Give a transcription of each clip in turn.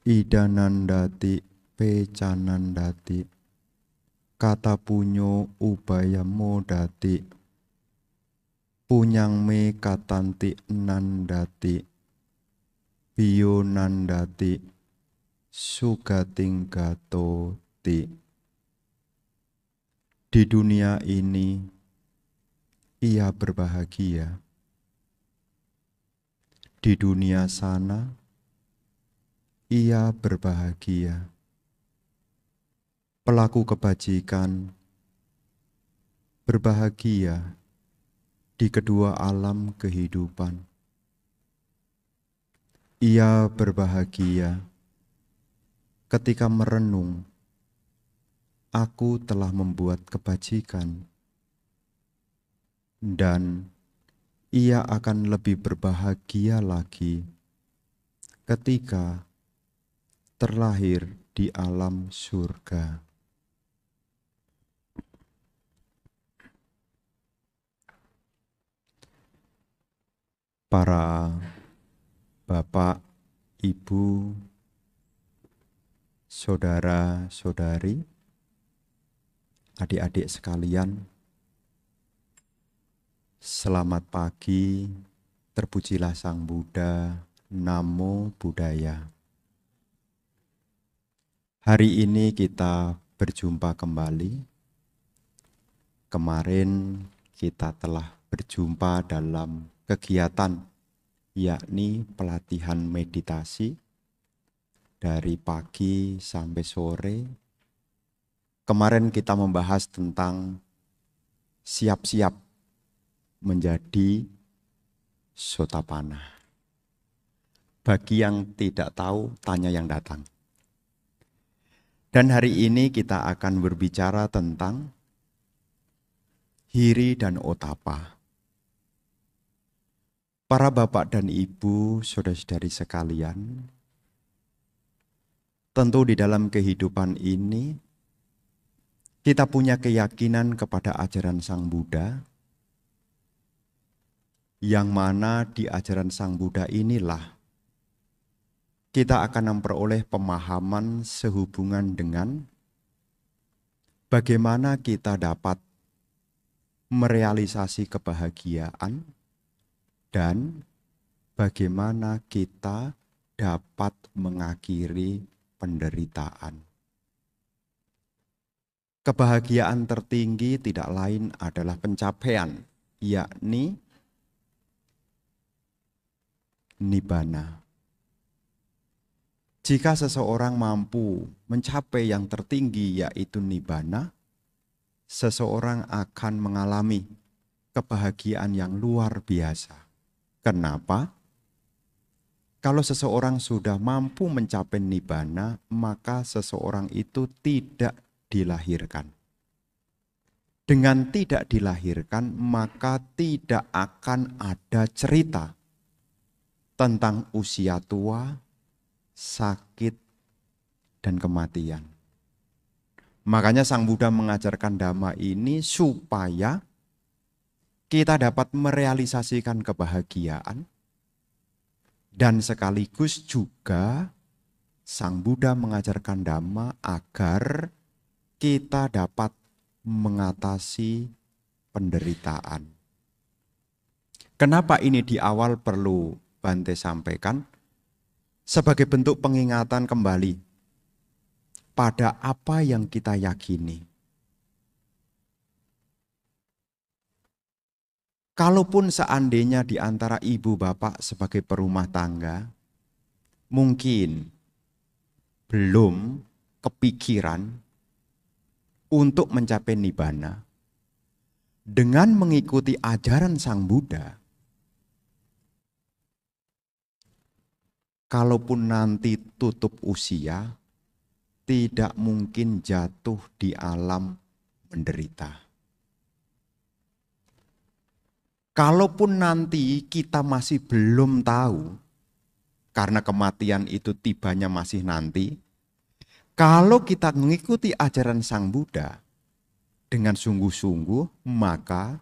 Idanandati pecanandati kata punyo ubayamo dati punyang me katanti nandati biyo nandati sugating gatoti. Di dunia ini ia berbahagia, di dunia sana ia berbahagia. Pelaku kebajikan berbahagia di kedua alam kehidupan. Ia berbahagia ketika merenung, aku telah membuat kebajikan, dan ia akan lebih berbahagia lagi ketika terlahir di alam surga. Para bapak, ibu, saudara-saudari, adik-adik sekalian, selamat pagi, terpujilah Sang Buddha, Namo Buddhaya. Hari ini kita berjumpa kembali. Kemarin kita telah berjumpa dalam kegiatan, yakni pelatihan meditasi dari pagi sampai sore. Kemarin kita membahas tentang siap-siap menjadi Sotapanna. Bagi yang tidak tahu, tanya yang datang. Dan hari ini kita akan berbicara tentang Hiri dan Otapa. Para bapak dan ibu, saudara-saudari sekalian, tentu di dalam kehidupan ini kita punya keyakinan kepada ajaran Sang Buddha, yang mana di ajaran Sang Buddha inilah kita akan memperoleh pemahaman sehubungan dengan bagaimana kita dapat merealisasi kebahagiaan dan bagaimana kita dapat mengakhiri penderitaan. Kebahagiaan tertinggi tidak lain adalah pencapaian, yakni nibbana. Jika seseorang mampu mencapai yang tertinggi, yaitu nibbana, seseorang akan mengalami kebahagiaan yang luar biasa. Kenapa? Kalau seseorang sudah mampu mencapai nibbana, maka seseorang itu tidak dilahirkan. Dengan tidak dilahirkan, maka tidak akan ada cerita tentang usia tua, sakit, dan kematian. Makanya Sang Buddha mengajarkan Dhamma ini supaya kita dapat merealisasikan kebahagiaan, dan sekaligus juga Sang Buddha mengajarkan Dhamma agar kita dapat mengatasi penderitaan. Kenapa ini di awal perlu Bante sampaikan? Sebagai bentuk pengingatan kembali pada apa yang kita yakini. Kalaupun seandainya di antara ibu bapak sebagai perumah tangga, mungkin belum kepikiran untuk mencapai nibbana, dengan mengikuti ajaran Sang Buddha, kalaupun nanti tutup usia, tidak mungkin jatuh di alam menderita. Kalaupun nanti kita masih belum tahu, karena kematian itu tibanya masih nanti, kalau kita mengikuti ajaran Sang Buddha dengan sungguh-sungguh, maka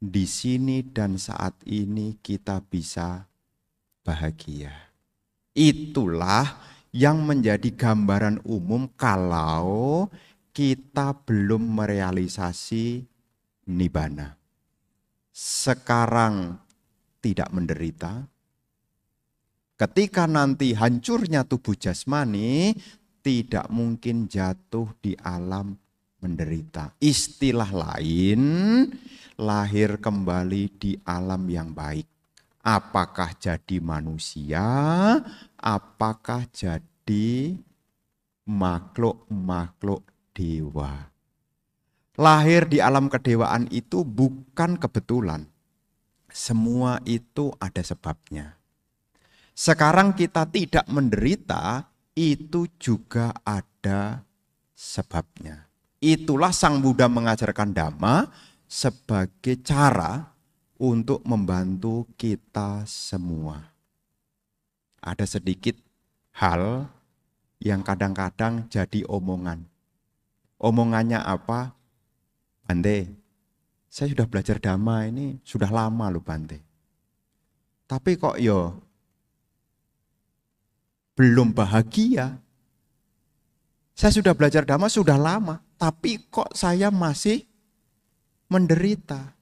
di sini dan saat ini kita bisa bahagia. Itulah yang menjadi gambaran umum kalau kita belum merealisasi nibbana. Sekarang tidak menderita. Ketika nanti hancurnya tubuh jasmani, tidak mungkin jatuh di alam menderita. Istilah lain, lahir kembali di alam yang baik. Apakah jadi manusia, apakah jadi makhluk-makhluk dewa. Lahir di alam kedewaan itu bukan kebetulan. Semua itu ada sebabnya. Sekarang kita tidak menderita, itu juga ada sebabnya. Itulah Sang Buddha mengajarkan Dhamma sebagai cara untuk membantu kita semua. Ada sedikit hal yang kadang-kadang jadi omongan. Omongannya apa? Bante, saya sudah belajar Dhamma ini sudah lama loh Bante. Tapi kok belum bahagia. Saya sudah belajar Dhamma sudah lama, tapi kok saya masih menderita.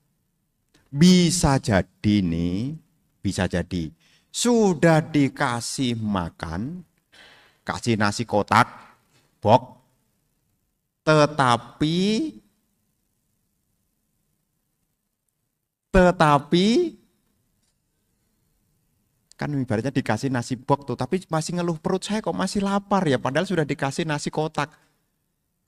Bisa jadi nih, bisa jadi sudah dikasih makan, kasih nasi kotak, bok, tetapi kan ibaratnya dikasih nasi bok tuh, tapi masih ngeluh perut saya kok masih lapar ya, padahal sudah dikasih nasi kotak.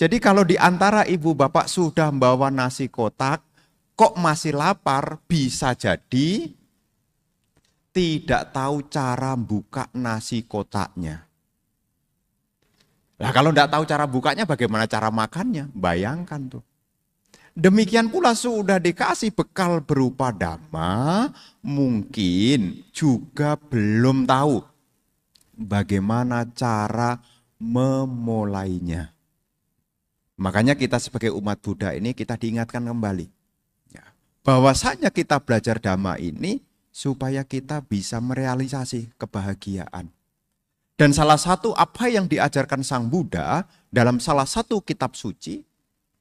Jadi kalau di antara ibu bapak sudah membawa nasi kotak, kok masih lapar, bisa jadi tidak tahu cara buka nasi kotaknya. Nah kalau tidak tahu cara bukanya, bagaimana cara makannya? Bayangkan tuh. Demikian pula sudah dikasih bekal berupa Dhamma, mungkin juga belum tahu bagaimana cara memulainya. Makanya kita sebagai umat Buddha ini kita diingatkan kembali. Bahwasanya kita belajar Dhamma ini supaya kita bisa merealisasi kebahagiaan. Dan salah satu apa yang diajarkan Sang Buddha dalam salah satu kitab suci,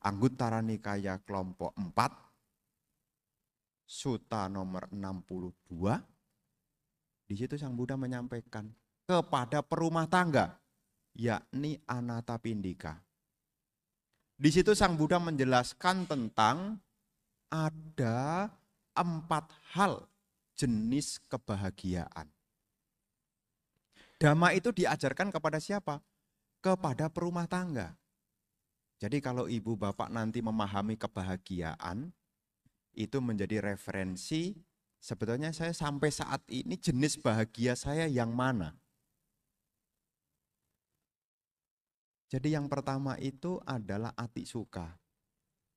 Anguttara Nikaya kelompok 4, Sutta nomor 62, di situ Sang Buddha menyampaikan kepada perumah tangga, yakni Anathapindika. Di situ Sang Buddha menjelaskan tentang ada 4 hal jenis kebahagiaan. Dhamma itu diajarkan kepada siapa? Kepada perumah tangga. Jadi kalau ibu bapak nanti memahami kebahagiaan, itu menjadi referensi, sebetulnya saya sampai saat ini jenis bahagia saya yang mana? Jadi yang pertama itu adalah ati suka.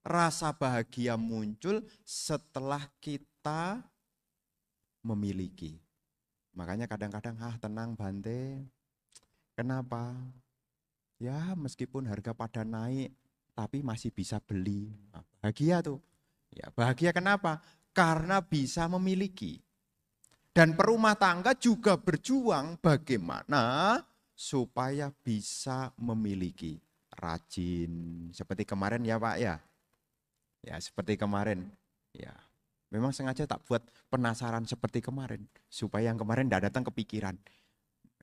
Rasa bahagia muncul setelah kita memiliki. Makanya kadang-kadang, tenang Bante, kenapa? Ya meskipun harga pada naik, tapi masih bisa beli. Nah, bahagia tuh. Ya bahagia kenapa? Karena bisa memiliki. Dan perumah tangga juga berjuang bagaimana supaya bisa memiliki. Rajin, seperti kemarin ya Pak ya. Ya seperti kemarin. Ya memang sengaja tak buat penasaran seperti kemarin. Supaya yang kemarin tidak datang kepikiran.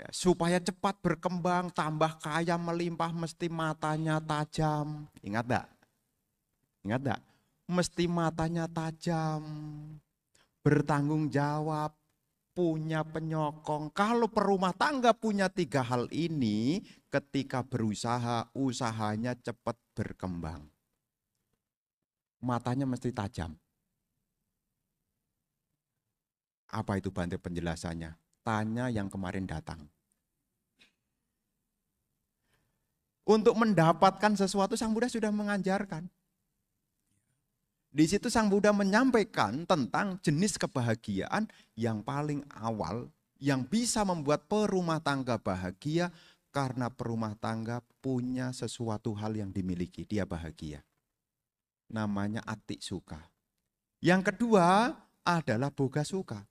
Supaya cepat berkembang, tambah kaya, melimpah, mesti matanya tajam. Ingat enggak? Ingat enggak? Mesti matanya tajam, bertanggung jawab, punya penyokong. Kalau perumah tangga punya 3 hal ini, ketika berusaha, usahanya cepat berkembang. Matanya mesti tajam. Apa itu Bante penjelasannya? Tanya yang kemarin datang. Untuk mendapatkan sesuatu Sang Buddha sudah mengajarkan. Di situ Sang Buddha menyampaikan tentang jenis kebahagiaan yang paling awal yang bisa membuat perumah tangga bahagia karena perumah tangga punya sesuatu hal yang dimiliki, dia bahagia. Namanya ati suka. Yang kedua adalah boga suka.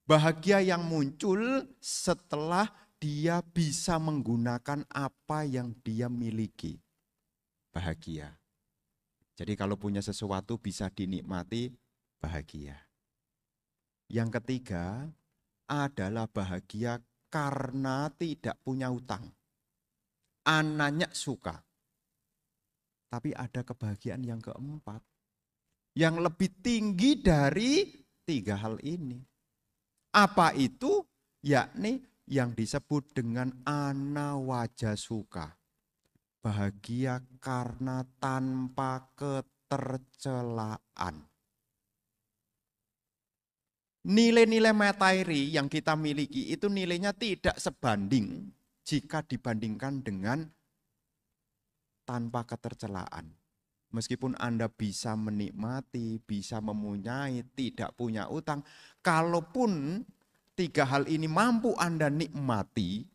Bahagia yang muncul setelah dia bisa menggunakan apa yang dia miliki. Bahagia. Jadi kalau punya sesuatu bisa dinikmati, bahagia. Yang ketiga adalah bahagia karena tidak punya utang. Anaknya suka. Tapi ada kebahagiaan yang keempat. Yang lebih tinggi dari tiga hal ini. Apa itu? Yakni yang disebut dengan anawaja suka. Bahagia karena tanpa ketercelaan. Nilai-nilai materi yang kita miliki itu nilainya tidak sebanding jika dibandingkan dengan tanpa ketercelaan. Meskipun Anda bisa menikmati, bisa mempunyai, tidak punya utang, kalaupun tiga hal ini mampu Anda nikmati,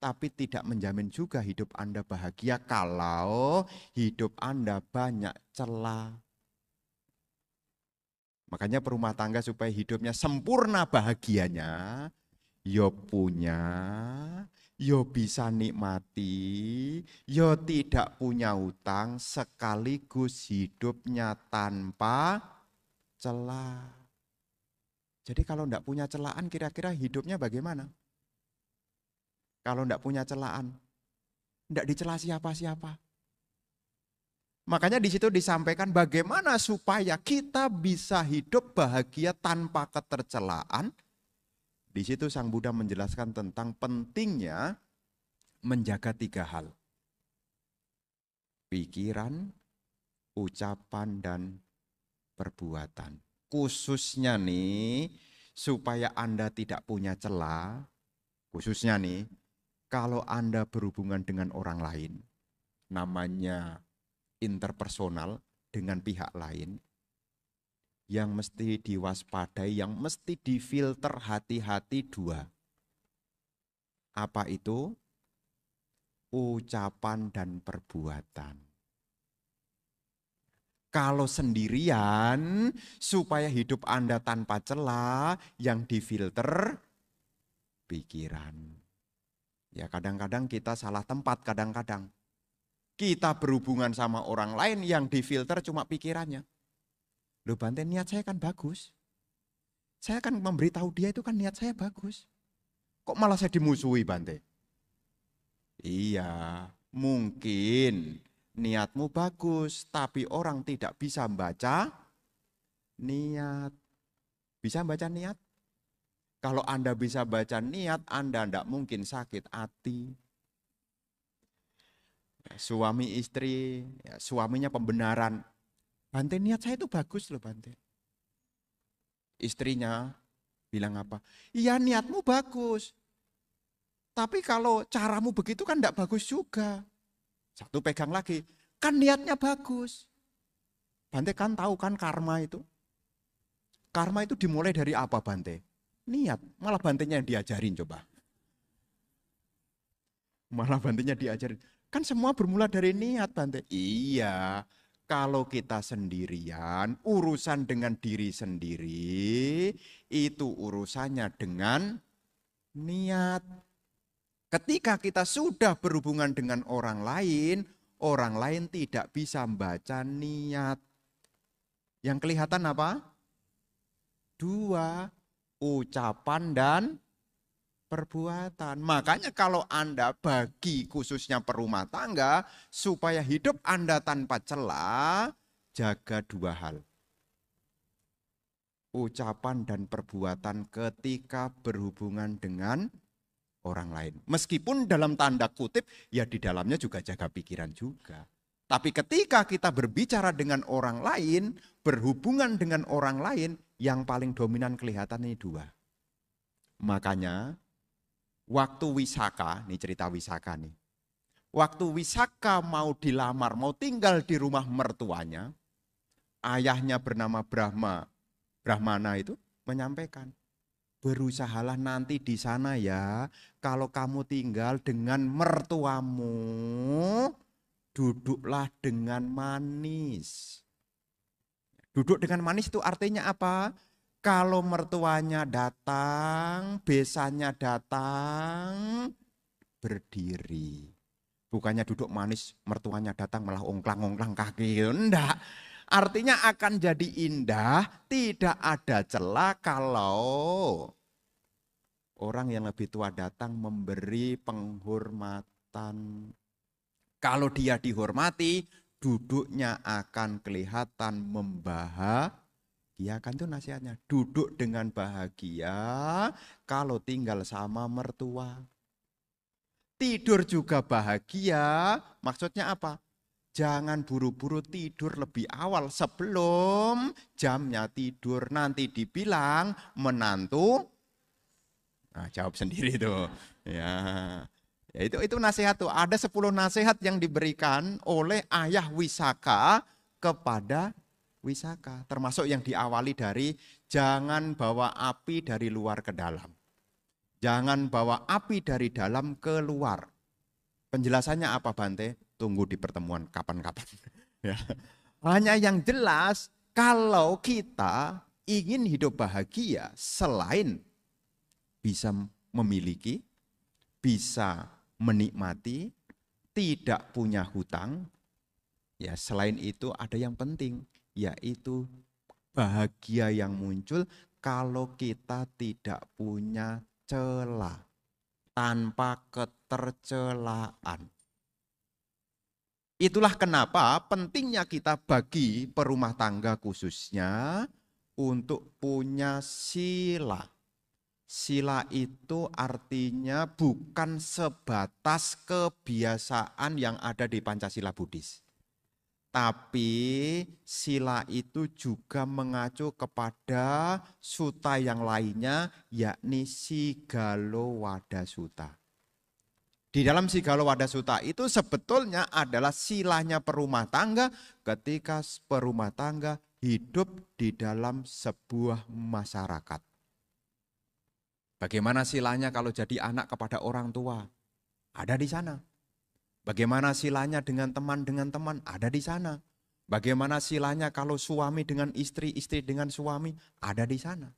tapi tidak menjamin juga hidup Anda bahagia kalau hidup Anda banyak celah. Makanya perumah tangga supaya hidupnya sempurna bahagianya, yo punya, yo bisa nikmati, yo tidak punya utang, sekaligus hidupnya tanpa celah. Jadi kalau enggak punya celaan, kira-kira hidupnya bagaimana? Kalau enggak punya celaan, enggak dicela siapa-siapa. Makanya di situ disampaikan bagaimana supaya kita bisa hidup bahagia tanpa ketercelaan. Di situ Sang Buddha menjelaskan tentang pentingnya menjaga tiga hal. Pikiran, ucapan, dan perbuatan. Khususnya nih, supaya Anda tidak punya celah, khususnya nih, kalau Anda berhubungan dengan orang lain, namanya interpersonal dengan pihak lain, yang mesti diwaspadai, yang mesti difilter hati-hati dua. Apa itu? Ucapan dan perbuatan. Kalau sendirian, supaya hidup Anda tanpa celah, yang difilter pikiran. Ya kadang-kadang kita salah tempat, kadang-kadang. Kita berhubungan sama orang lain yang difilter cuma pikirannya. Loh Bante, niat saya kan bagus. Saya kan memberitahu dia itu kan niat saya bagus. Kok malah saya dimusuhi Bante? Iya, mungkin niatmu bagus, tapi orang tidak bisa baca niat. Bisa baca niat? Kalau Anda bisa baca niat, Anda tidak mungkin sakit hati. Suami istri, ya, suaminya pembenaran. Bante, niat saya itu bagus loh Bante. Istrinya bilang apa? Iya niatmu bagus. Tapi kalau caramu begitu kan tidak bagus juga. Satu pegang lagi, kan niatnya bagus. Bante kan tahu kan karma itu. Karma itu dimulai dari apa Bante? Niat. Malah Bantenya yang diajarin coba. Malah Bantenya diajarin. Kan semua bermula dari niat Bante. Iya. Kalau kita sendirian, urusan dengan diri sendiri, itu urusannya dengan niat. Ketika kita sudah berhubungan dengan orang lain tidak bisa membaca niat. Yang kelihatan apa? Dua, ucapan dan perbuatan. Makanya kalau Anda bagi khususnya perumah tangga, supaya hidup Anda tanpa celah, jaga dua hal. Ucapan dan perbuatan ketika berhubungan dengan orang lain. Meskipun dalam tanda kutip, ya di dalamnya juga jaga pikiran juga. Tapi ketika kita berbicara dengan orang lain, berhubungan dengan orang lain, yang paling dominan kelihatan ini dua. Makanya, waktu Wisaka, nih cerita Wisaka nih. Waktu Wisaka mau dilamar, mau tinggal di rumah mertuanya, ayahnya bernama Brahmana itu menyampaikan, berusahalah nanti di sana ya, kalau kamu tinggal dengan mertuamu, duduklah dengan manis. Duduk dengan manis itu artinya apa? Kalau mertuanya datang, besannya datang, berdiri. Bukannya duduk manis, mertuanya datang malah ongklang-ongklang kaki. Enggak. Artinya akan jadi indah, tidak ada celah kalau orang yang lebih tua datang memberi penghormatan. Kalau dia dihormati, duduknya akan kelihatan membahagiakan, itu nasihatnya. Duduk dengan bahagia kalau tinggal sama mertua. Tidur juga bahagia, maksudnya apa? Jangan buru-buru tidur lebih awal sebelum jamnya tidur. Nanti dibilang menantu, nah jawab sendiri tuh. Ya, ya itu nasihat tuh. Ada 10 nasihat yang diberikan oleh ayah Wisaka kepada Wisaka. Termasuk yang diawali dari jangan bawa api dari luar ke dalam. Jangan bawa api dari dalam keluar. Penjelasannya apa Bante? Tunggu di pertemuan kapan-kapan. Ya. Hanya yang jelas kalau kita ingin hidup bahagia selain bisa memiliki, bisa menikmati, tidak punya hutang, ya selain itu ada yang penting yaitu bahagia yang muncul kalau kita tidak punya celah, tanpa ketercelaan. Itulah kenapa pentingnya kita bagi perumah tangga khususnya untuk punya sila. Sila itu artinya bukan sebatas kebiasaan yang ada di Pancasila Buddhis. Tapi sila itu juga mengacu kepada suta yang lainnya, yakni Sigalo Wada Sutta. Di dalam Sigalo Wada Sutta itu sebetulnya adalah silanya perumah tangga ketika perumah tangga hidup di dalam sebuah masyarakat. Bagaimana silanya kalau jadi anak kepada orang tua? Ada di sana. Bagaimana silanya dengan teman, ada di sana. Bagaimana silanya kalau suami dengan istri, istri dengan suami, ada di sana.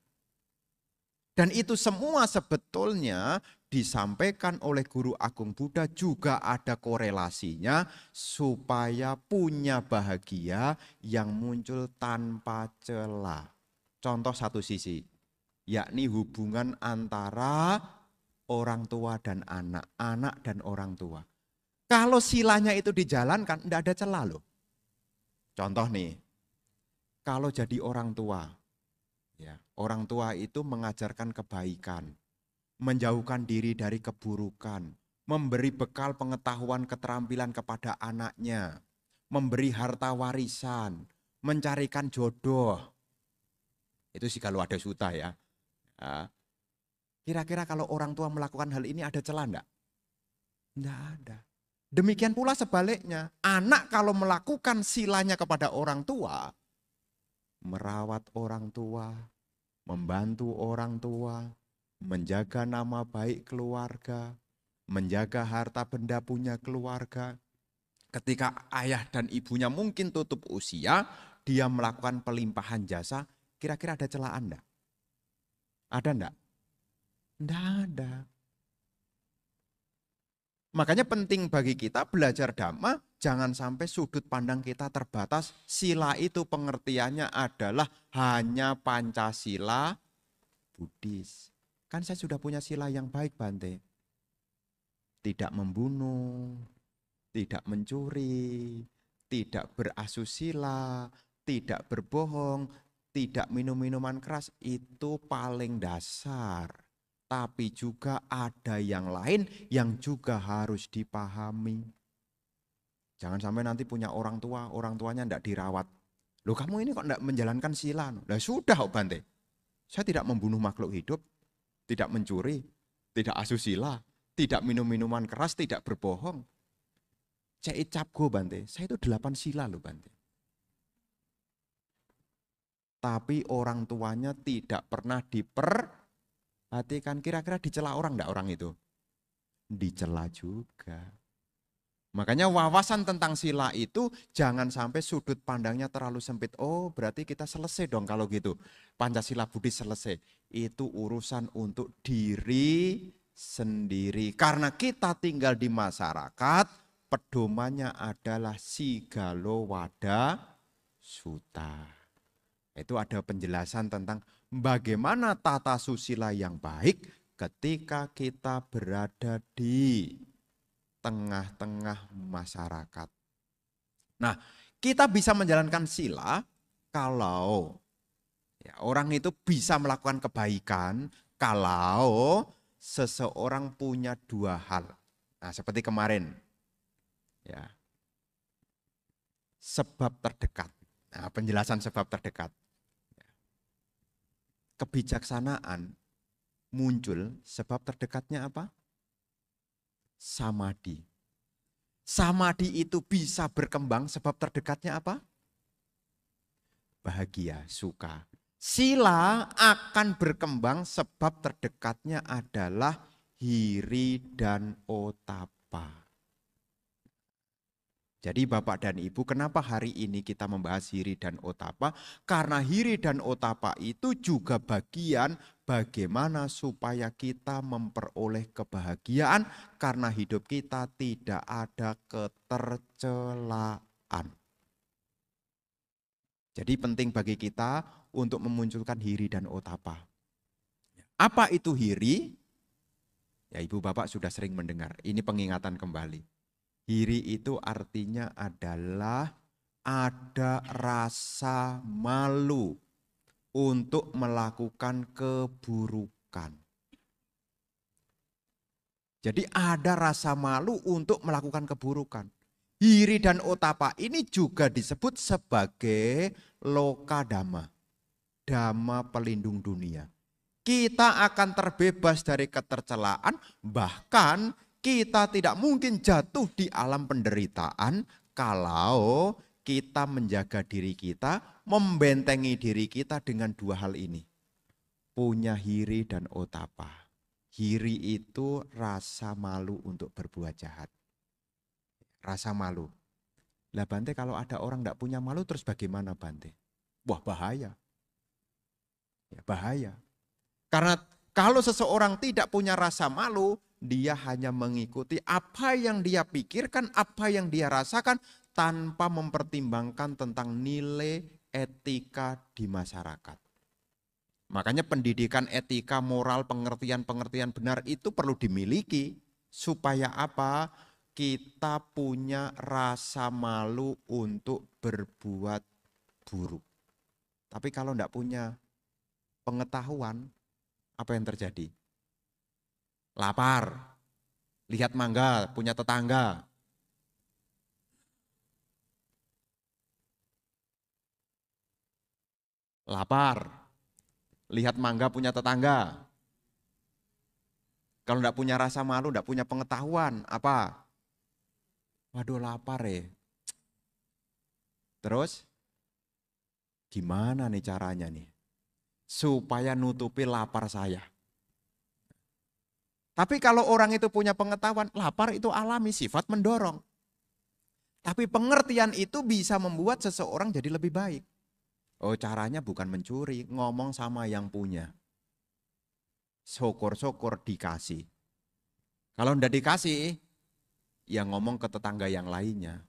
Dan itu semua sebetulnya disampaikan oleh Guru Agung Buddha juga ada korelasinya supaya punya bahagia yang muncul tanpa celah. Contoh satu sisi, yakni hubungan antara orang tua dan anak, anak dan orang tua. Kalau silanya itu dijalankan, tidak ada celah loh. Contoh nih, kalau jadi orang tua, ya, orang tua itu mengajarkan kebaikan, menjauhkan diri dari keburukan, memberi bekal pengetahuan keterampilan kepada anaknya, memberi harta warisan, mencarikan jodoh. Itu sih kalau ada suta ya. Kira-kira kalau orang tua melakukan hal ini ada celah enggak? Enggak ada. Demikian pula sebaliknya, anak kalau melakukan silanya kepada orang tua, merawat orang tua, membantu orang tua, menjaga nama baik keluarga, menjaga harta benda punya keluarga. Ketika ayah dan ibunya mungkin tutup usia, dia melakukan pelimpahan jasa, kira-kira ada celah Anda? Ada enggak? Enggak ada. Makanya penting bagi kita belajar Dhamma, jangan sampai sudut pandang kita terbatas. Sila itu pengertiannya adalah hanya Pancasila Buddhis. Kan saya sudah punya sila yang baik Bante. Tidak membunuh, tidak mencuri, tidak berasusila, tidak berbohong, tidak minum minuman keras. Itu paling dasar. Tapi juga ada yang lain yang juga harus dipahami. Jangan sampai nanti punya orang tua, orang tuanya tidak dirawat. Loh kamu ini kok tidak menjalankan sila? Lah sudah Bante, saya tidak membunuh makhluk hidup, tidak mencuri, tidak asusila, tidak minum minuman keras, tidak berbohong. Saya icap go Bante, saya itu 8 sila loh Bante. Tapi orang tuanya tidak pernah diperhatikan. Kira-kira dicela orang enggak orang itu? Dicela juga. Makanya wawasan tentang sila itu jangan sampai sudut pandangnya terlalu sempit. Oh, berarti kita selesai dong kalau gitu. Pancasila Buddhis selesai. Itu urusan untuk diri sendiri. Karena kita tinggal di masyarakat, pedomannya adalah Sigalo Wada Sutta. Itu ada penjelasan tentang bagaimana tata susila yang baik ketika kita berada di tengah-tengah masyarakat. Nah, kita bisa menjalankan sila kalau orang itu bisa melakukan kebaikan kalau seseorang punya dua hal. Nah, seperti kemarin, ya, sebab terdekat. Nah, penjelasan sebab terdekat. Kebijaksanaan muncul sebab terdekatnya apa? Samadhi. Samadhi itu bisa berkembang sebab terdekatnya apa? Bahagia, suka. Sila akan berkembang sebab terdekatnya adalah hiri dan otapa. Jadi Bapak dan Ibu, kenapa hari ini kita membahas hiri dan otapa? Karena hiri dan otapa itu juga bagian bagaimana supaya kita memperoleh kebahagiaan karena hidup kita tidak ada ketercelaan. Jadi penting bagi kita untuk memunculkan hiri dan otapa. Apa itu hiri? Ya Ibu Bapak sudah sering mendengar, ini pengingatan kembali. Hiri itu artinya adalah ada rasa malu untuk melakukan keburukan. Jadi ada rasa malu untuk melakukan keburukan. Hiri dan otapa ini juga disebut sebagai loka dhamma, dhamma pelindung dunia. Kita akan terbebas dari ketercelaan, bahkan kita tidak mungkin jatuh di alam penderitaan kalau kita menjaga diri kita, membentengi diri kita dengan dua hal ini. Punya hiri dan otapa. Hiri itu rasa malu untuk berbuat jahat. Rasa malu. Lah Bante, kalau ada orang tidak punya malu terus bagaimana Bante? Wah bahaya. Ya, bahaya. Karena kalau seseorang tidak punya rasa malu, dia hanya mengikuti apa yang dia pikirkan, apa yang dia rasakan, tanpa mempertimbangkan tentang nilai etika di masyarakat. Makanya pendidikan etika, moral, pengertian-pengertian benar itu perlu dimiliki. Supaya apa? Kita punya rasa malu untuk berbuat buruk. Tapi kalau tidak punya pengetahuan, apa yang terjadi? Lapar, lihat mangga punya tetangga. Lapar, lihat mangga punya tetangga. Kalau tidak punya rasa malu, tidak punya pengetahuan, apa? Waduh lapar ya. Terus, gimana nih caranya nih? Supaya nutupi lapar saya. Tapi kalau orang itu punya pengetahuan, lapar itu alami, sifat mendorong. Tapi pengertian itu bisa membuat seseorang jadi lebih baik. Oh caranya bukan mencuri, ngomong sama yang punya. Syukur-syukur dikasih. Kalau tidak dikasih, ya ngomong ke tetangga yang lainnya.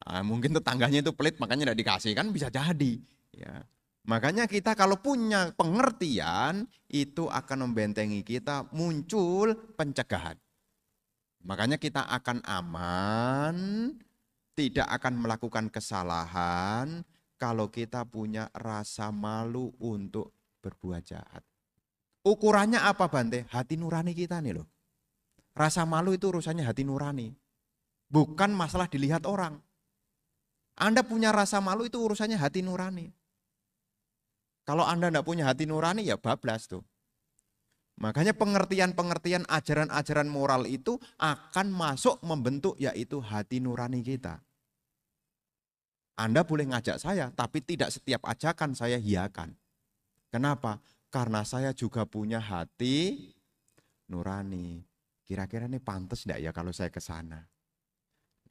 Mungkin tetangganya itu pelit makanya tidak dikasih, kan bisa jadi. Ya. Makanya kita kalau punya pengertian itu akan membentengi kita muncul pencegahan. Makanya kita akan aman, tidak akan melakukan kesalahan kalau kita punya rasa malu untuk berbuat jahat. Ukurannya apa Bante? Hati nurani kita nih loh. Rasa malu itu urusannya hati nurani. Bukan masalah dilihat orang. Anda punya rasa malu itu urusannya hati nurani. Kalau Anda tidak punya hati nurani ya bablas tuh. Makanya pengertian-pengertian ajaran-ajaran moral itu akan masuk membentuk yaitu hati nurani kita. Anda boleh ngajak saya tapi tidak setiap ajakan saya hiakan. Kenapa? Karena saya juga punya hati nurani. Kira-kira ini pantas enggak ya kalau saya ke sana?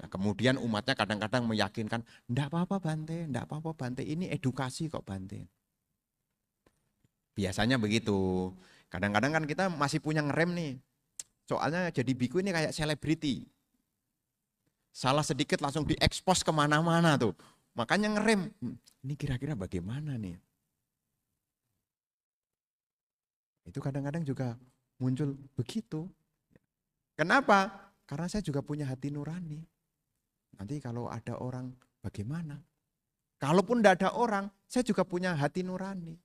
Nah, kemudian umatnya kadang-kadang meyakinkan, enggak apa-apa Bante, enggak apa-apa Bante, ini edukasi kok Bante. Biasanya begitu. Kadang-kadang kan kita masih punya ngerem nih. Soalnya jadi biku ini kayak selebriti. Salah sedikit langsung diekspos kemana-mana tuh. Makanya ngerem, ini kira-kira bagaimana nih? Itu kadang-kadang juga muncul begitu. Kenapa? Karena saya juga punya hati nurani. Nanti kalau ada orang bagaimana? Kalaupun tidak ada orang, saya juga punya hati nurani.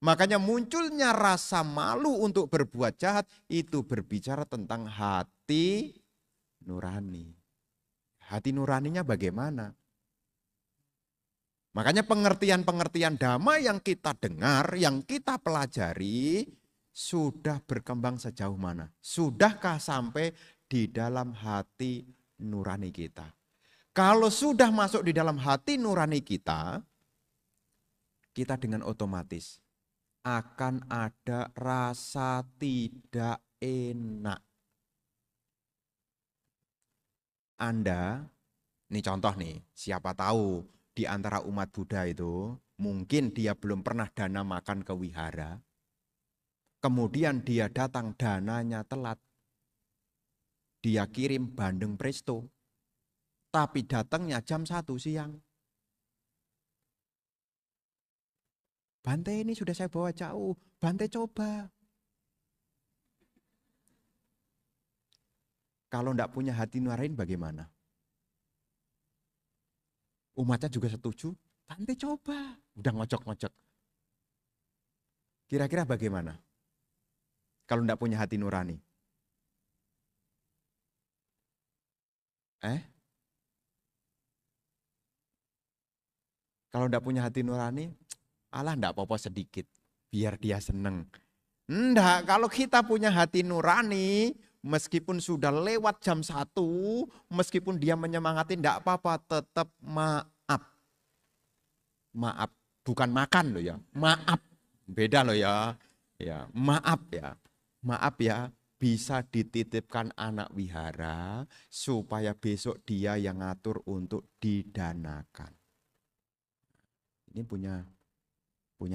Makanya munculnya rasa malu untuk berbuat jahat itu berbicara tentang hati nurani. Hati nuraninya bagaimana? Makanya pengertian-pengertian dhamma yang kita dengar, yang kita pelajari, sudah berkembang sejauh mana? Sudahkah sampai di dalam hati nurani kita? Kalau sudah masuk di dalam hati nurani kita, kita dengan otomatis akan ada rasa tidak enak. Anda, ini contoh nih, siapa tahu di antara umat Buddha itu, mungkin dia belum pernah dana makan ke wihara, kemudian dia datang dananya telat, dia kirim bandeng presto, tapi datangnya jam 1 siang. Bante ini sudah saya bawa jauh, Bante coba. Kalau enggak punya hati nurani bagaimana? Umatnya juga setuju, Bante coba. Udah ngocok-ngocok. Kira-kira bagaimana? Kalau enggak punya hati nurani. Kalau enggak punya hati nurani, alah enggak apa-apa sedikit. Biar dia seneng. Enggak, kalau kita punya hati nurani, meskipun sudah lewat jam 1, meskipun dia menyemangati, enggak apa-apa, tetap maaf. Maaf, bukan makan loh ya, maaf. Beda loh ya. Ya, maaf ya. Maaf ya, bisa dititipkan anak wihara supaya besok dia yang ngatur untuk didanakan. Ini punya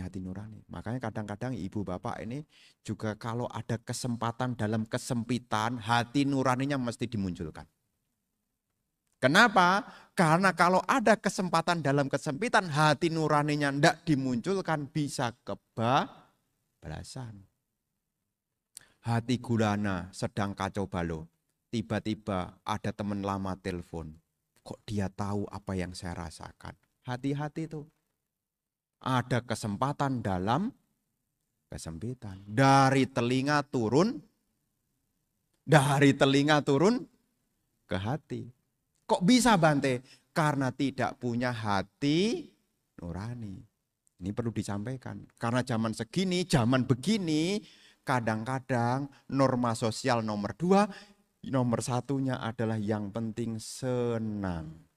hati nurani. Makanya kadang-kadang ibu bapak ini juga kalau ada kesempatan dalam kesempitan, hati nuraninya mesti dimunculkan. Kenapa? Karena kalau ada kesempatan dalam kesempitan, hati nuraninya tidak dimunculkan, bisa kebablasan. Hati gulana sedang kacau balau. Tiba-tiba ada teman lama telepon. Kok dia tahu apa yang saya rasakan? Hati-hati tuh. Ada kesempatan dalam kesempitan. Dari telinga turun ke hati. Kok bisa Bante? Karena tidak punya hati nurani. Ini perlu disampaikan. Karena zaman segini, zaman begini, kadang-kadang norma sosial nomor 2, nomor 1-nya adalah yang penting senang.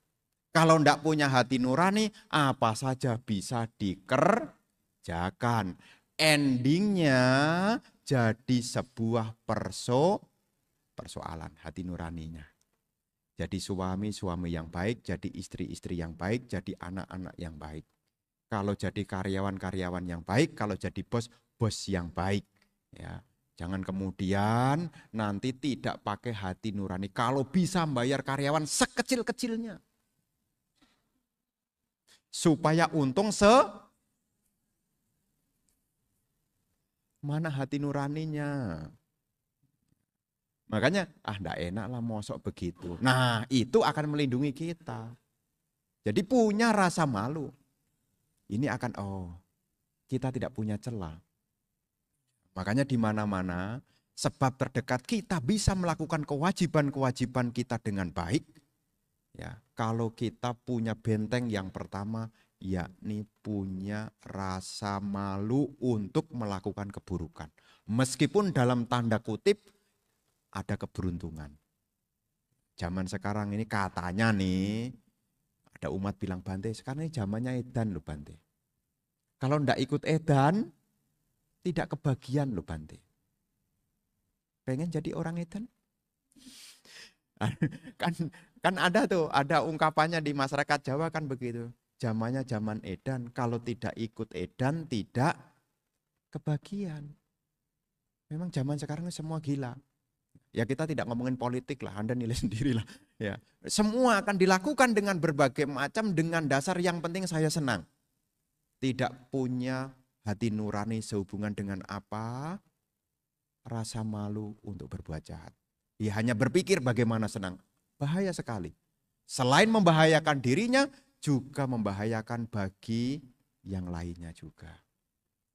Kalau tidak punya hati nurani, apa saja bisa dikerjakan. Endingnya jadi sebuah persoalan hati nuraninya. Jadi suami yang baik, jadi istri-istri yang baik, jadi anak-anak yang baik. Kalau jadi karyawan-karyawan yang baik, kalau jadi bos yang baik. Ya, jangan kemudian nanti tidak pakai hati nurani. Kalau bisa bayar karyawan sekecil-kecilnya. Supaya untung mana hati nuraninya. Makanya, enggak enak lah mosok begitu. Nah, itu akan melindungi kita. Jadi punya rasa malu. Ini akan, kita tidak punya celah. Makanya di mana-mana, sebab terdekat kita bisa melakukan kewajiban-kewajiban kita dengan baik. Ya, kalau kita punya benteng yang pertama, yakni punya rasa malu untuk melakukan keburukan. Meskipun dalam tanda kutip, ada keberuntungan. Zaman sekarang ini katanya nih, ada umat bilang Bante, sekarang ini zamannya edan loh Bante. Kalau ndak ikut edan, tidak kebagian loh Bante. Pengen jadi orang edan? Kan kan ada tuh, ada ungkapannya di masyarakat Jawa kan begitu. Zamannya zaman edan, kalau tidak ikut edan tidak kebagian. Memang zaman sekarang semua gila. Ya kita tidak ngomongin politik lah, Anda nilai sendirilah. Ya, semua akan dilakukan dengan berbagai macam dengan dasar yang penting saya senang. Tidak punya hati nurani sehubungan dengan apa? Rasa malu untuk berbuat jahat. Dia hanya berpikir bagaimana senang. Bahaya sekali. Selain membahayakan dirinya, juga membahayakan bagi yang lainnya juga.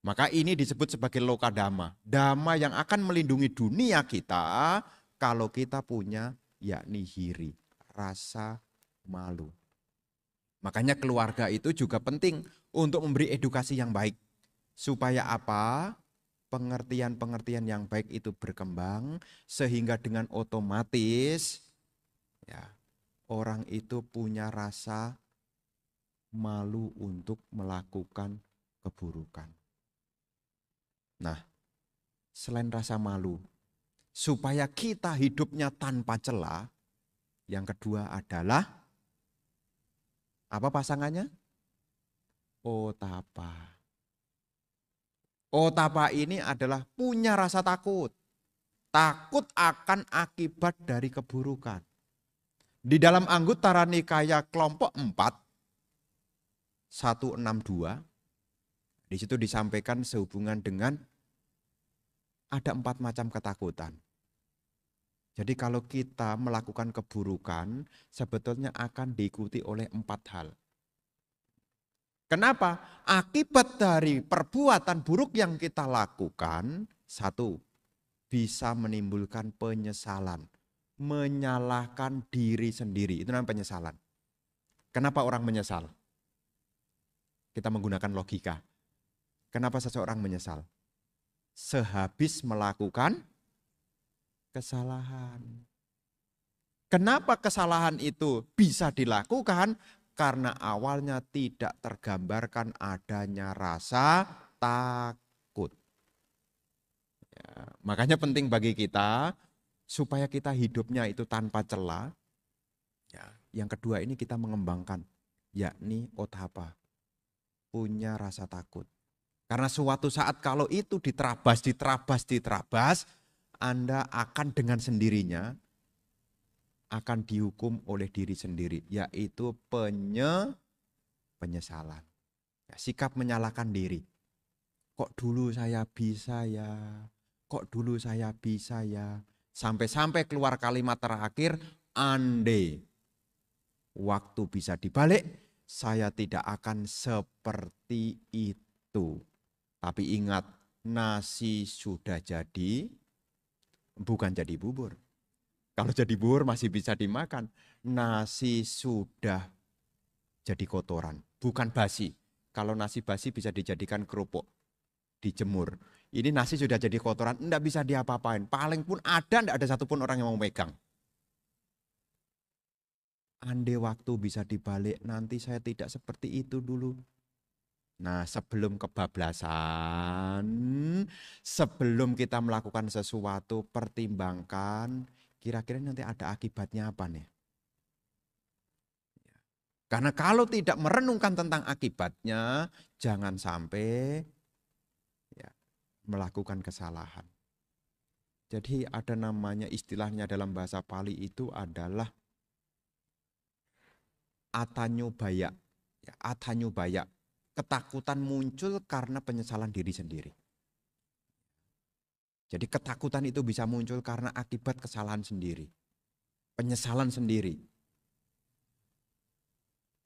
Maka ini disebut sebagai loka dhamma. Dhamma yang akan melindungi dunia kita kalau kita punya yakni hiri, rasa malu. Makanya keluarga itu juga penting untuk memberi edukasi yang baik. Supaya apa? Pengertian-pengertian yang baik itu berkembang sehingga dengan otomatis ya, orang itu punya rasa malu untuk melakukan keburukan. Nah, selain rasa malu, supaya kita hidupnya tanpa celah, yang kedua adalah apa pasangannya? Otapa. Otapa ini adalah punya rasa takut. Takut akan akibat dari keburukan. Di dalam Anguttara Nikaya kelompok 4, 162, di situ disampaikan sehubungan dengan ada 4 macam ketakutan. Jadi kalau kita melakukan keburukan, sebetulnya akan diikuti oleh 4 hal. Kenapa? Akibat dari perbuatan buruk yang kita lakukan, 1, bisa menimbulkan penyesalan. Menyalahkan diri sendiri, itu namanya penyesalan. Kenapa orang menyesal? Kita menggunakan logika. Kenapa seseorang menyesal? Sehabis melakukan kesalahan. Kenapa kesalahan itu bisa dilakukan? Karena awalnya tidak tergambarkan adanya rasa takut. Ya, makanya penting bagi kita supaya kita hidupnya itu tanpa celah. Ya, yang kedua ini kita mengembangkan, yakni otapa, punya rasa takut. Karena suatu saat kalau itu diterabas, Anda akan dengan sendirinya akan dihukum oleh diri sendiri, yaitu penyesalan. Ya, sikap menyalahkan diri. Kok dulu saya bisa ya? Kok dulu saya bisa ya? Sampai-sampai keluar kalimat terakhir, andai waktu bisa dibalik, saya tidak akan seperti itu. Tapi ingat, nasi sudah jadi, bukan jadi bubur. Kalau jadi bubur masih bisa dimakan. Nasi sudah jadi kotoran, bukan basi. Kalau nasi basi bisa dijadikan kerupuk, dijemur. Ini nasi sudah jadi kotoran, enggak bisa diapa-apain. Paling pun enggak ada satupun orang yang mau megang. Andai waktu bisa dibalik, nanti saya tidak seperti itu dulu. Nah, sebelum kebablasan, sebelum kita melakukan sesuatu, pertimbangkan kira-kira nanti ada akibatnya apa nih. Karena kalau tidak merenungkan tentang akibatnya, jangan sampai ya, melakukan kesalahan. Jadi ada namanya istilahnya dalam bahasa Pali itu adalah atanyubaya. Ya, atanyubaya. Ketakutan muncul karena penyesalan diri sendiri. Jadi ketakutan itu bisa muncul karena akibat kesalahan sendiri. Penyesalan sendiri.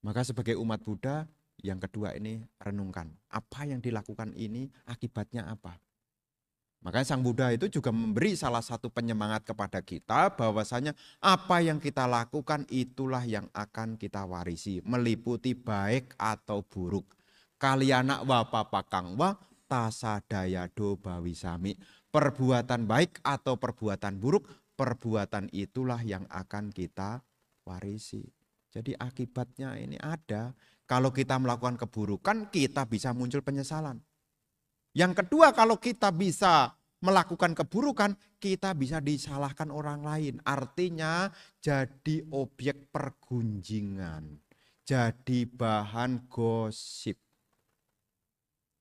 Maka sebagai umat Buddha, yang kedua ini renungkan. Apa yang dilakukan ini akibatnya apa? Makanya Sang Buddha itu juga memberi salah satu penyemangat kepada kita bahwasanya apa yang kita lakukan itulah yang akan kita warisi. Meliputi baik atau buruk. Kaliana wa papakang wa tasadaya do bawisami. Perbuatan baik atau perbuatan buruk, perbuatan itulah yang akan kita warisi. Jadi akibatnya ini ada. Kalau kita melakukan keburukan, kita bisa muncul penyesalan. Yang kedua, kalau kita bisa melakukan keburukan, kita bisa disalahkan orang lain. Artinya jadi objek pergunjingan, jadi bahan gosip,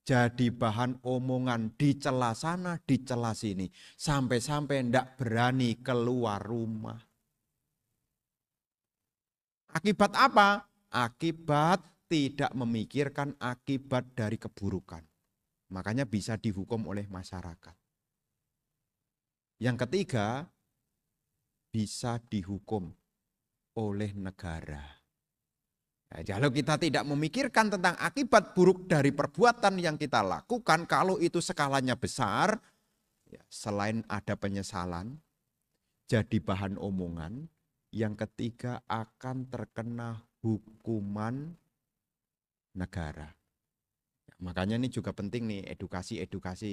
jadi bahan omongan, dicela sana, dicela sini. Sampai-sampai ndak berani keluar rumah. Akibat apa? Akibat tidak memikirkan akibat dari keburukan. Makanya bisa dihukum oleh masyarakat. Yang ketiga, bisa dihukum oleh negara. Nah, kalau kita tidak memikirkan tentang akibat buruk dari perbuatan yang kita lakukan, kalau itu skalanya besar, ya, selain ada penyesalan, jadi bahan omongan, yang ketiga akan terkena hukuman negara. Ya, makanya ini juga penting nih edukasi-edukasi.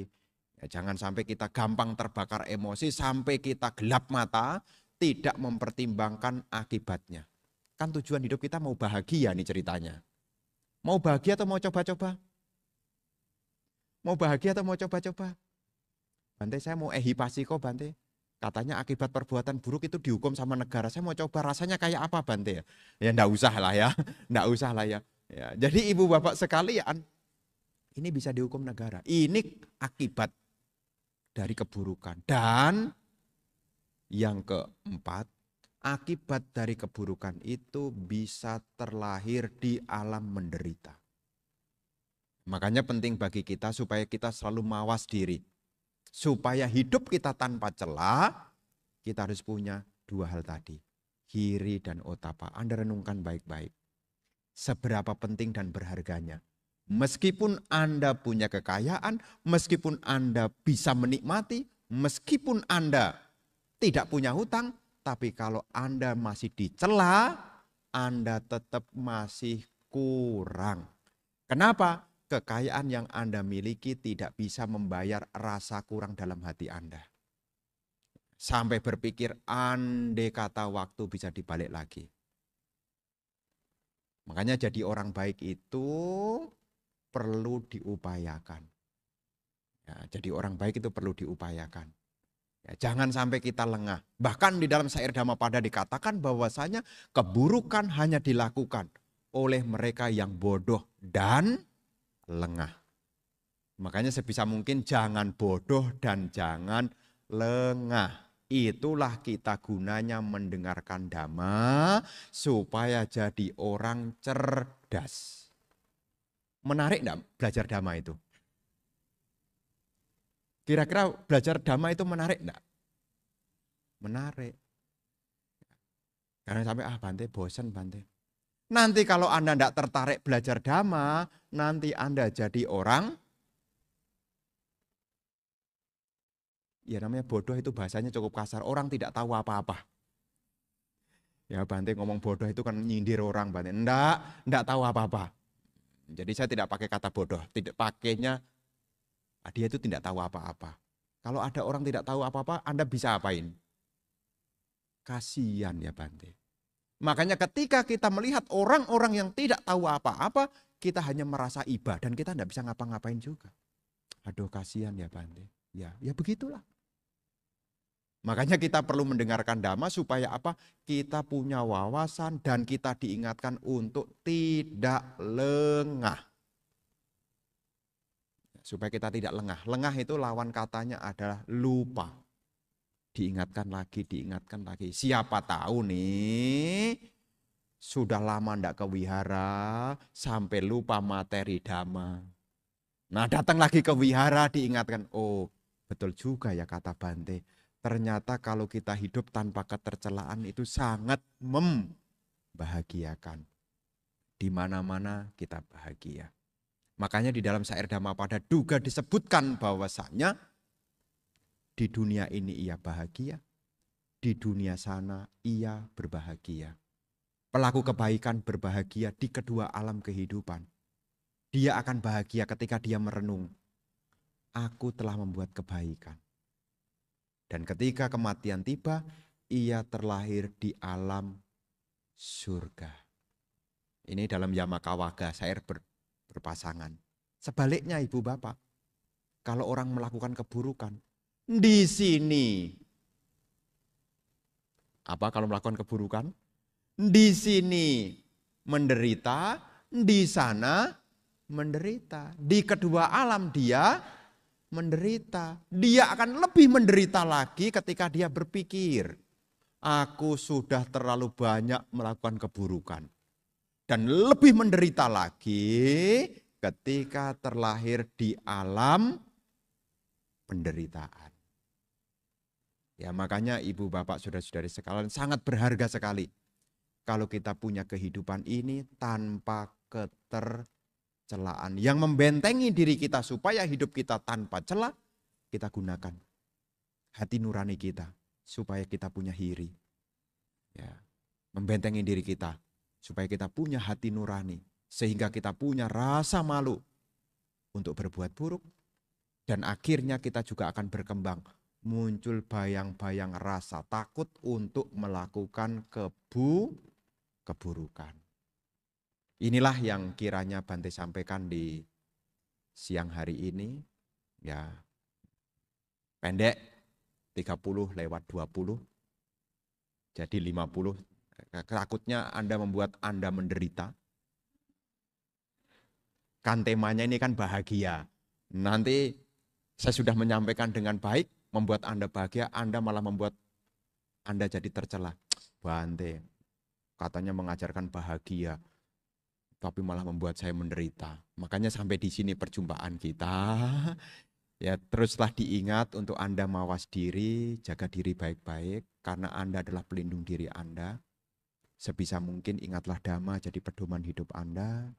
Ya, jangan sampai kita gampang terbakar emosi, sampai kita gelap mata, tidak mempertimbangkan akibatnya. Kan tujuan hidup kita mau bahagia nih ceritanya. Mau bahagia atau mau coba-coba? Mau bahagia atau mau coba-coba? Bante, saya mau ehipasi kok Bante. Katanya akibat perbuatan buruk itu dihukum sama negara. Saya mau coba rasanya kayak apa Bante? Ya enggak usah lah ya. Enggak usah lah ya. Ya, jadi ibu bapak sekalian, ini bisa dihukum negara. Ini akibat dari keburukan. Dan yang keempat, akibat dari keburukan itu bisa terlahir di alam menderita. Makanya penting bagi kita supaya kita selalu mawas diri. Supaya hidup kita tanpa celah, kita harus punya dua hal tadi. Hiri dan otapa. Anda renungkan baik-baik. Seberapa penting dan berharganya. Meskipun Anda punya kekayaan, meskipun Anda bisa menikmati, meskipun Anda tidak punya hutang, tapi kalau Anda masih dicela, Anda tetap masih kurang. Kenapa? Kekayaan yang Anda miliki tidak bisa membayar rasa kurang dalam hati Anda. Sampai berpikir andai kata waktu bisa dibalik lagi. Makanya jadi orang baik itu perlu diupayakan. Ya, jadi orang baik itu perlu diupayakan. Ya, jangan sampai kita lengah. Bahkan di dalam syair Dhammapada dikatakan bahwasanya keburukan hanya dilakukan oleh mereka yang bodoh dan lengah. Makanya sebisa mungkin jangan bodoh dan jangan lengah. Itulah kita gunanya mendengarkan Dhamma supaya jadi orang cerdas. Menarik enggak belajar Dhamma itu? Kira-kira belajar Dhamma itu menarik enggak? Menarik. Karena sampai Bante bosan Bante. Nanti kalau Anda enggak tertarik belajar Dhamma, nanti Anda jadi orang, ya namanya bodoh itu bahasanya cukup kasar. Orang tidak tahu apa-apa. Ya Bante ngomong bodoh itu kan nyindir orang Bante. Enggak tahu apa-apa. Jadi saya tidak pakai kata bodoh. Tidak pakainya, dia itu tidak tahu apa-apa. Kalau ada orang tidak tahu apa-apa, Anda bisa apain? Kasihan ya Bante. Makanya ketika kita melihat orang-orang yang tidak tahu apa-apa, kita hanya merasa iba dan kita tidak bisa ngapa-ngapain juga. Aduh kasihan ya Bante. Ya begitulah. Makanya kita perlu mendengarkan Dhamma supaya apa? Kita punya wawasan dan kita diingatkan untuk tidak lengah. Supaya kita tidak lengah. Lengah itu lawan katanya adalah lupa. Diingatkan lagi, diingatkan lagi. Siapa tahu nih, sudah lama ndak ke wihara, sampai lupa materi Dhamma. Nah datang lagi ke wihara diingatkan, oh betul juga ya kata Bante. Ternyata kalau kita hidup tanpa ketercelaan itu sangat membahagiakan. Di mana-mana kita bahagia. Makanya di dalam syair Dhammapada juga disebutkan bahwasanya di dunia ini ia bahagia, di dunia sana ia berbahagia. Pelaku kebaikan berbahagia di kedua alam kehidupan. Dia akan bahagia ketika dia merenung. Aku telah membuat kebaikan. Dan ketika kematian tiba, ia terlahir di alam surga. Ini dalam Yamakawaga, syair berpasangan. Sebaliknya ibu bapak, kalau orang melakukan keburukan, Di sini apa kalau melakukan keburukan? Di sini menderita, di sana menderita. Di kedua alam dia menderita. Dia akan lebih menderita lagi ketika dia berpikir, aku sudah terlalu banyak melakukan keburukan. Dan lebih menderita lagi ketika terlahir di alam penderitaan. Ya makanya ibu bapak saudara-saudari sekalian sangat berharga sekali. Kalau kita punya kehidupan ini tanpa ketercelaan. Yang membentengi diri kita supaya hidup kita tanpa celah, kita gunakan hati nurani kita. Supaya kita punya hiri. Ya, membentengi diri kita. Supaya kita punya hati nurani. Sehingga kita punya rasa malu untuk berbuat buruk. Dan akhirnya kita juga akan berkembang. Muncul bayang-bayang rasa takut untuk melakukan keburukan. Inilah yang kiranya Bante sampaikan di siang hari ini. Ya, pendek 30/20. Jadi 50. Takutnya Anda membuat Anda menderita. Kan temanya ini kan bahagia. Nanti saya sudah menyampaikan dengan baik, membuat Anda bahagia, Anda malah membuat Anda jadi tercela. Bante, katanya mengajarkan bahagia, tapi malah membuat saya menderita. Makanya sampai di sini perjumpaan kita. Ya, teruslah diingat untuk Anda mawas diri, jaga diri baik-baik, karena Anda adalah pelindung diri Anda. Sebisa mungkin ingatlah Dhamma jadi pedoman hidup Anda.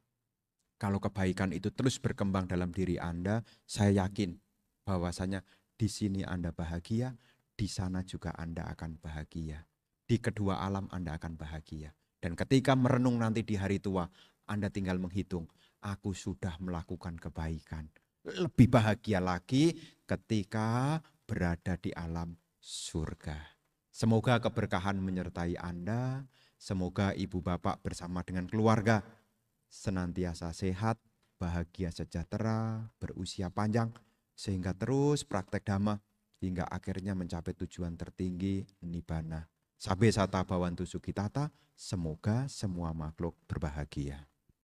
Kalau kebaikan itu terus berkembang dalam diri Anda, saya yakin bahwasanya di sini Anda bahagia, di sana juga Anda akan bahagia. Di kedua alam Anda akan bahagia. Dan ketika merenung nanti di hari tua, Anda tinggal menghitung, aku sudah melakukan kebaikan. Lebih bahagia lagi ketika berada di alam surga. Semoga keberkahan menyertai Anda, semoga ibu bapak bersama dengan keluarga senantiasa sehat, bahagia sejahtera, berusia panjang, sehingga terus praktek Dhamma hingga akhirnya mencapai tujuan tertinggi Nibbana. Sabbe sata bhavantu sukhitata, semoga semua makhluk berbahagia.